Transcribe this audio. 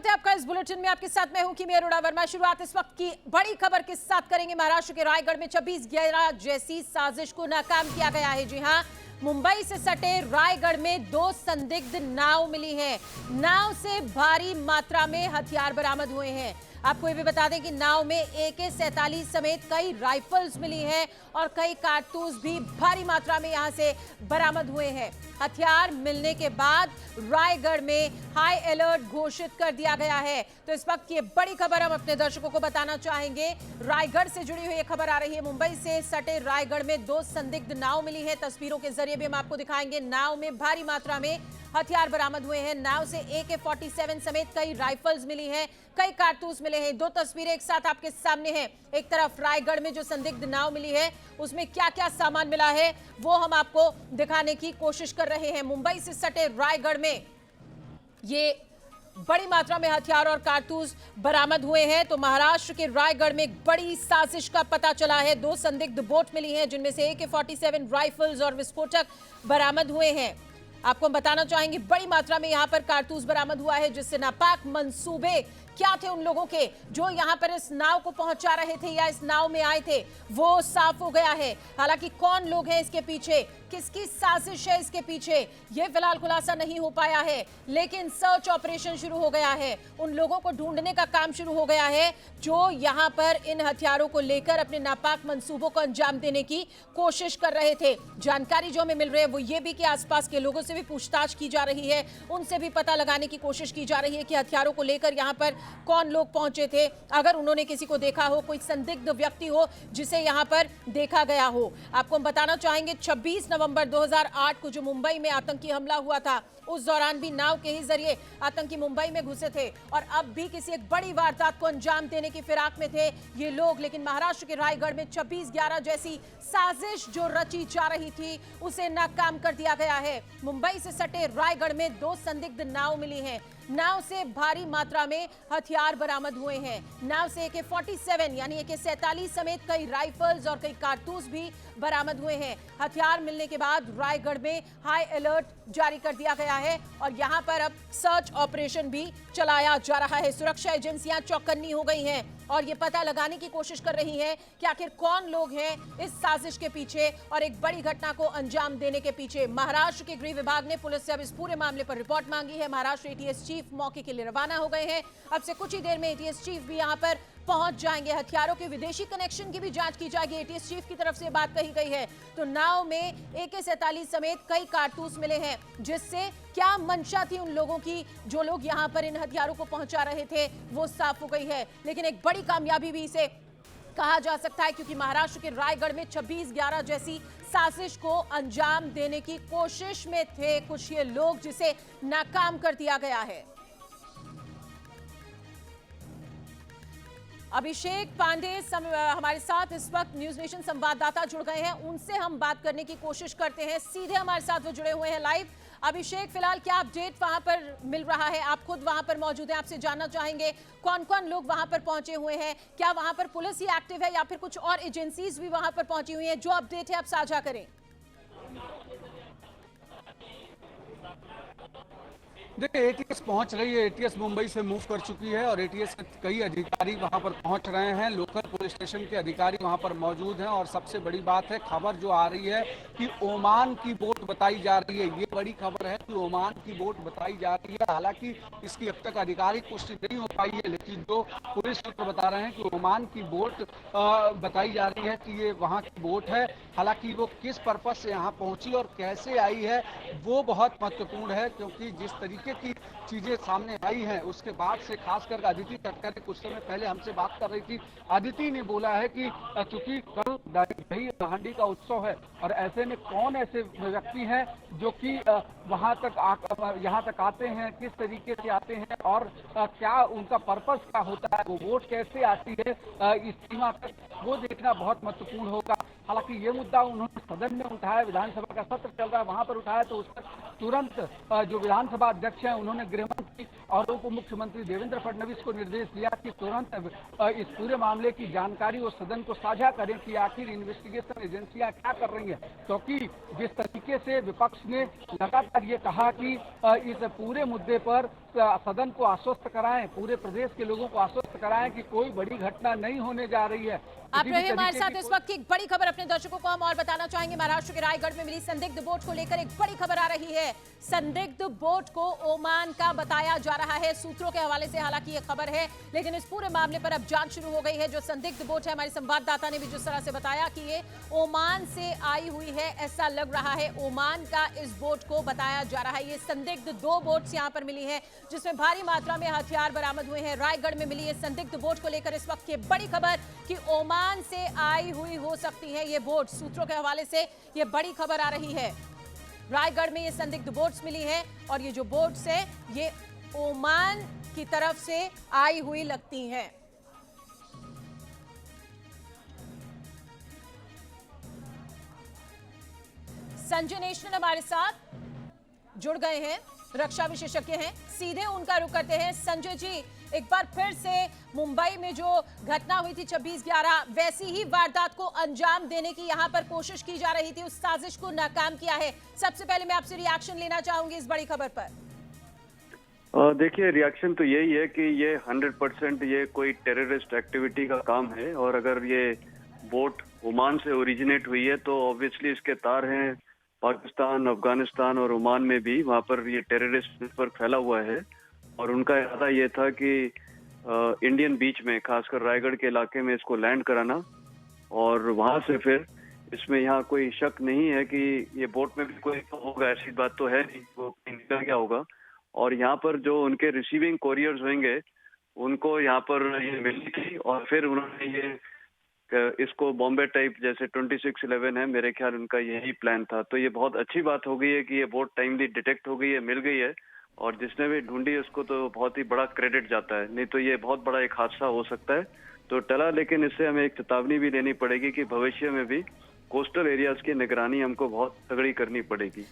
स्वागत है आपका इस बुलेटिन में। आपके साथ मैं हूं किमी अरोड़ा वर्मा। शुरुआत इस वक्त की बड़ी खबर के साथ करेंगे। महाराष्ट्र के रायगढ़ में 26/11 जैसी साजिश को नाकाम किया गया है। जी हां, मुंबई से सटे रायगढ़ में 2 संदिग्ध नाव मिली हैं। नाव से भारी मात्रा में हथियार बरामद हुए हैं। आपको ये भी बता दें कि नाव में AK-47 समेत कई राइफल्स मिली हैं और कई कारतूस भी भारी मात्रा में यहां से बरामद हुए हैं। हथियार मिलने के बाद रायगढ़ में हाई अलर्ट घोषित कर दिया गया है। तो इस वक्त ये बड़ी खबर हम अपने दर्शकों को बताना चाहेंगे। रायगढ़ से जुड़ी हुई ये खबर आ रही है। मुंबई से सटे रायगढ़ में 2 संदिग्ध नाव मिली है। तस्वीरों के जरिए भी हम आपको दिखाएंगे। नाव में भारी मात्रा में हथियार बरामद हुए हैं। नाव से AK-47 समेत कई राइफल्स मिली हैं, कई कारतूस मिले हैं। 2 तस्वीरें एक साथ आपके सामने हैं। एक तरफ रायगढ़ में जो संदिग्ध नाव मिली है उसमें क्या क्या सामान मिला है वो हम आपको दिखाने की कोशिश कर रहे हैं। मुंबई से सटे रायगढ़ में ये बड़ी मात्रा में हथियार और कारतूस बरामद हुए हैं। तो महाराष्ट्र के रायगढ़ में एक बड़ी साजिश का पता चला है। 2 संदिग्ध बोट मिली हैं जिनमें से AK-47 राइफल्स और विस्फोटक बरामद हुए हैं। आपको हम बताना चाहेंगे बड़ी मात्रा में यहां पर कारतूस बरामद हुआ है, जिससे नापाक मंसूबे क्या थे उन लोगों के जो यहां पर इस नाव को पहुंचा रहे थे या इस नाव में आए थे वो साफ हो गया है। हालांकि कौन लोग हैं इसके पीछे, किसकी साजिश है इसके पीछे, ये फिलहाल खुलासा नहीं हो पाया है। लेकिन सर्च ऑपरेशन शुरू हो गया है। उन लोगों को ढूंढने का काम शुरू हो गया है जो यहां पर इन हथियारों को लेकर अपने नापाक मंसूबों को अंजाम देने की कोशिश कर रहे थे। जानकारी जो हमें मिल रही है वो ये भी कि आसपास के लोगों से भी पूछताछ की जा रही है। उनसे भी पता लगाने की कोशिश की जा रही है कि हथियारों को लेकर यहां पर कौन लोग पहुंचे थे, अगर उन्होंने किसी को देखा हो, कोई संदिग्ध व्यक्ति हो जिसे यहां पर देखा गया हो। आपको हम बताना चाहेंगे 26 नवंबर 2008 को जो मुंबई में आतंकी हमला हुआ था उस दौरान भी नाव के ही जरिए आतंकी मुंबई में घुसे थे और अब भी किसी एक बड़ी वारदात को अंजाम देने की फिराक में थे ये लोग। लेकिन महाराष्ट्र के रायगढ़ में 26/11 जैसी साजिश जो रची जा रही थी उसे नाकाम कर दिया गया है। मुंबई से सटे रायगढ़ में 2 संदिग्ध नाव मिली हैं। नाव से भारी मात्रा में हथियार बरामद हुए हैं। नाव से AK-47 यानी AK-47 समेत कई राइफल्स और कई कारतूस भी बरामद हुए हैं। हथियार मिलने के बाद रायगढ़ में हाई अलर्ट जारी कर दिया गया है और यहां पर अब सर्च ऑपरेशन भी चलाया जा रहा है। सुरक्षा एजेंसियां चौकन्नी हो गई हैं और ये पता लगाने की कोशिश कर रही हैं कि आखिर कौन लोग हैं इस साजिश के पीछे और एक बड़ी घटना को अंजाम देने के पीछे। महाराष्ट्र के गृह विभाग ने पुलिस से अब इस पूरे मामले पर रिपोर्ट मांगी है। महाराष्ट्र ATS चीफ मौके के लिए रवाना हो गए हैं। अब से कुछ ही देर में ATS चीफ भी यहां पर पहुंच जाएंगे। हथियारों के विदेशी कनेक्शन की भी जांच की जाएगी। ATS चीफ की तरफ से बात कही गई है। तो नाव में AK-47 समेत कई कारतूस मिले हैं, जिससे क्या मंशा थी उन लोगों की जो लोग यहां पर इन हथियारों को पहुंचा रहे थे वो साफ हो गई है। लेकिन एक बड़ी कामयाबी भी इसे कहा जा सकता है क्योंकि महाराष्ट्र के रायगढ़ में 26/11 जैसी साजिश को अंजाम देने की कोशिश में थे कुछ ये लोग, जिसे नाकाम कर दिया गया है। अभिषेक पांडे हमारे साथ इस वक्त न्यूज नेशन संवाददाता जुड़ गए हैं, उनसे हम बात करने की कोशिश करते हैं। सीधे हमारे साथ वो जुड़े हुए हैं लाइव। अभिषेक, फिलहाल क्या अपडेट वहां पर मिल रहा है? आप खुद वहां पर मौजूद हैं, आपसे जानना चाहेंगे कौन कौन लोग वहां पर पहुंचे हुए हैं। क्या वहां पर पुलिस ही एक्टिव है या फिर कुछ और एजेंसीज भी वहां पर पहुंची हुई हैं? जो अपडेट है आप साझा करें। देखिए, ATS पहुंच रही है। ATS मुंबई से मूव कर चुकी है और ATS के कई अधिकारी वहां पर पहुंच रहे हैं। लोकल पुलिस स्टेशन के अधिकारी वहां पर मौजूद हैं और सबसे बड़ी बात है, खबर जो आ रही है कि ओमान की बोट बताई जा रही है। ये बड़ी खबर है कि ओमान की बोट बताई जा रही है। हालांकि इसकी अब तक आधिकारिक पुष्टि नहीं हो पाई है, लेकिन जो पुलिस सूत्र बता रहे हैं कि ओमान की बोट बताई जा रही है कि ये वहाँ की बोट है। हालांकि वो किस पर्पज से यहाँ पहुंची और कैसे आई है वो बहुत महत्वपूर्ण है, क्योंकि जिस तरीके की चीजें सामने आई हैं उसके बाद से खासकर अदिति तटकरे कुछ समय पहले हमसे बात कर रही थी। अदिति ने बोला है कि चूंकि कल दही हांडी का उत्सव है और ऐसे में कौन ऐसे व्यक्ति हैं जो कि वहां तक यहाँ तक आते हैं, किस तरीके से आते हैं और क्या उनका पर्पस क्या होता है, वो वोट कैसे आती है इस सीमा तक, वो देखना बहुत महत्वपूर्ण होगा। हालांकि ये मुद्दा उन्होंने सदन में उठाया, विधानसभा का सत्र चल रहा है वहां पर उठाया, तो उस पर तुरंत जो विधानसभा अध्यक्ष हैं उन्होंने गृहमंत्री और उप मुख्यमंत्री देवेंद्र फडणवीस को निर्देश दिया कि तुरंत इस पूरे मामले की जानकारी वो सदन को साझा करें कि आखिर इन्वेस्टिगेशन एजेंसियां क्या कर रही हैं, क्योंकि जिस तरीके से विपक्ष ने लगातार ये कहा कि इस पूरे मुद्दे पर सदन को आश्वस्त कराएं, पूरे प्रदेश के लोगों को आश्वस्त कराएं कि कोई बड़ी घटना नहीं होने जा रही है। आप रहे हमारे साथ। इस वक्त की एक बड़ी खबर अपने दर्शकों को हम और बताना चाहेंगे। महाराष्ट्र के रायगढ़ में मिली संदिग्ध बोट को लेकर एक बड़ी खबर आ रही है। संदिग्ध बोट को ओमान का बताया जा रहा है, सूत्रों के हवाले से हालांकि ये खबर है, लेकिन इस पूरे मामले पर अब जांच शुरू हो गई है। जो संदिग्ध बोट है, हमारे संवाददाता ने भी जिस तरह से बताया कि ये ओमान से आई हुई है, ऐसा लग रहा है। ओमान का इस बोट को बताया जा रहा है। ये संदिग्ध 2 बोट्स यहां पर मिली है जिसमें भारी मात्रा में हथियार बरामद हुए हैं। रायगढ़ में मिली ये संदिग्ध बोट को लेकर इस वक्त की बड़ी खबर कि ओमान से आई हुई हो सकती है ये बोट। सूत्रों के हवाले से ये बड़ी खबर आ रही है। रायगढ़ में ये संदिग्ध बोट्स मिली हैं और ये जो बोट्स है ये ओमान की तरफ से आई हुई लगती हैं। संजय नेशनल हमारे साथ जुड़ गए हैं, रक्षा विशेषज्ञ हैं, सीधे उनका रुख करते हैं। संजय जी, एक बार फिर से मुंबई में जो घटना हुई थी 26/11, वैसी ही वारदात को अंजाम देने की यहां पर कोशिश की जा रही थी, उस साजिश को नाकाम किया है। सबसे पहले मैं आपसे रिएक्शन लेना चाहूंगी इस बड़ी खबर पर। देखिए, रिएक्शन तो यही है कि ये 100% ये कोई टेररिस्ट एक्टिविटी का काम है, और अगर ये बोट ओमान से ओरिजिनेट हुई है तो ऑब्वियसली इसके तार हैं पाकिस्तान, अफगानिस्तान और ओमान में भी। वहाँ पर ये टेररिस्ट नेटवर्क फैला हुआ है और उनका इरादा ये था कि इंडियन बीच में, खासकर रायगढ़ के इलाके में इसको लैंड कराना, और वहाँ से फिर इसमें यहाँ कोई शक नहीं है कि ये बोट में भी कोई तो होगा, ऐसी बात तो है नहीं, वो निकल गया होगा। और यहाँ पर जो उनके रिसीविंग कोरियर्स होंगे उनको यहाँ पर ये मिली थी, और फिर उन्होंने ये इसको बॉम्बे टाइप जैसे 2611 है, मेरे ख्याल उनका यही प्लान था। तो ये बहुत अच्छी बात हो गई है कि ये बोट टाइमली डिटेक्ट हो गई है, मिल गई है, और जिसने भी ढूंढी उसको तो बहुत ही बड़ा क्रेडिट जाता है, नहीं तो ये बहुत बड़ा एक हादसा हो सकता है। तो टला, लेकिन इससे हमें एक चेतावनी भी लेनी पड़ेगी कि भविष्य में भी कोस्टल एरियाज की निगरानी हमको बहुत तगड़ी करनी पड़ेगी।